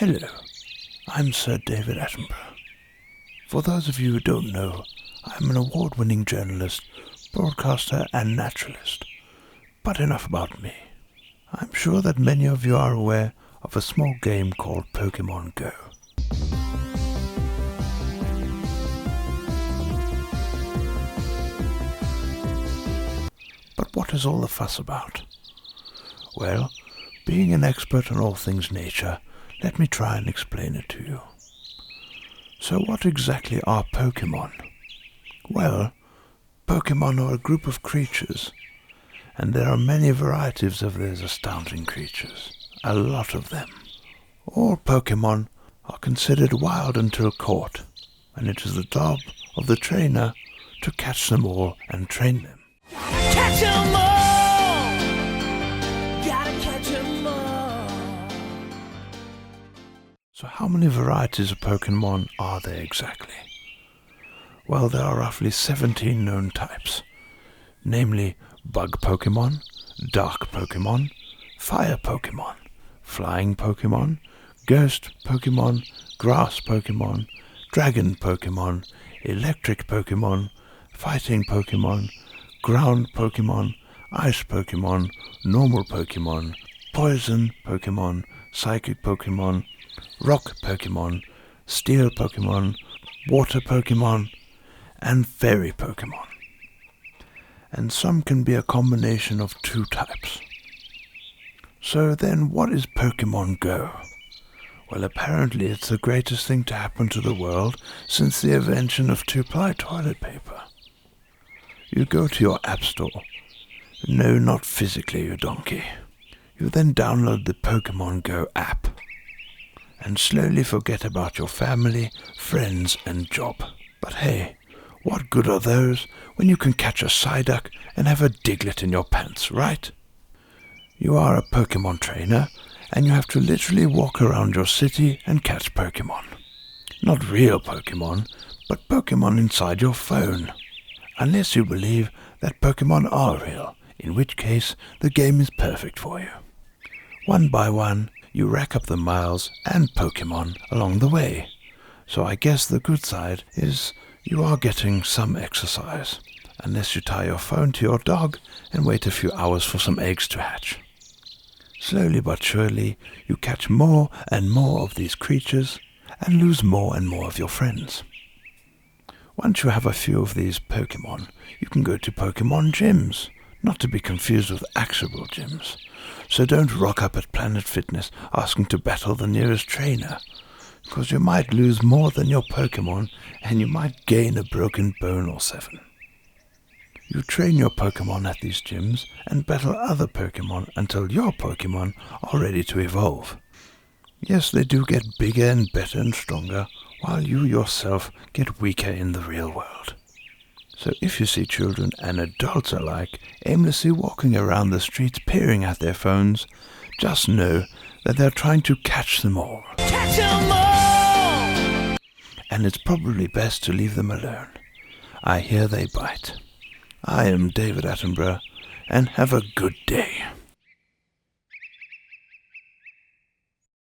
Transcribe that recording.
Hello, I'm Sir David Attenborough. For those of you who don't know, I'm an award-winning journalist, broadcaster and naturalist. But enough about me. I'm sure that many of you are aware of a small game called Pokemon Go. But what is all the fuss about? Well, being an expert on all things nature, let me try and explain it to you. So what exactly are Pokemon? Well, Pokemon are a group of creatures, and there are many varieties of these astounding creatures, a lot of them. All Pokemon are considered wild until caught, and it is the job of the trainer to catch them all and train them. Catch 'em all! Gotta catch 'em all! So how many varieties of Pokemon are there exactly? Well, there are roughly 17 known types, namely Bug Pokemon, Dark Pokemon, Fire Pokemon, Flying Pokemon, Ghost Pokemon, Grass Pokemon, Dragon Pokemon, Electric Pokemon, Fighting Pokemon, Ground Pokemon, Ice Pokemon, Normal Pokemon, Poison Pokemon, Psychic Pokemon, Rock Pokemon, Steel Pokemon, Water Pokemon, and Fairy Pokemon. And some can be a combination of two types. So then what is Pokemon Go? Well, apparently it's the greatest thing to happen to the world since the invention of two-ply toilet paper. You go to your app store. No, not physically, you donkey. You then download the Pokemon Go app and slowly forget about your family, friends and job. But hey, what good are those when you can catch a Psyduck and have a Diglett in your pants, right? You are a Pokemon trainer and you have to literally walk around your city and catch Pokemon. Not real Pokemon, but Pokemon inside your phone. Unless you believe that Pokemon are real, in which case the game is perfect for you. One by one, you rack up the miles and Pokemon along the way. So I guess the good side is you are getting some exercise, unless you tie your phone to your dog and wait a few hours for some eggs to hatch. Slowly but surely, you catch more and more of these creatures and lose more and more of your friends. Once you have a few of these Pokemon, you can go to Pokemon gyms, not to be confused with actual gyms. So don't rock up at Planet Fitness asking to battle the nearest trainer, because you might lose more than your Pokemon and you might gain a broken bone or 7. You train your Pokemon at these gyms and battle other Pokemon until your Pokemon are ready to evolve. Yes, they do get bigger and better and stronger, while you yourself get weaker in the real world. So if you see children and adults alike aimlessly walking around the streets peering at their phones, just know that they're trying to catch them all. Catch 'em all! And it's probably best to leave them alone. I hear they bite. I am David Attenborough, and have a good day.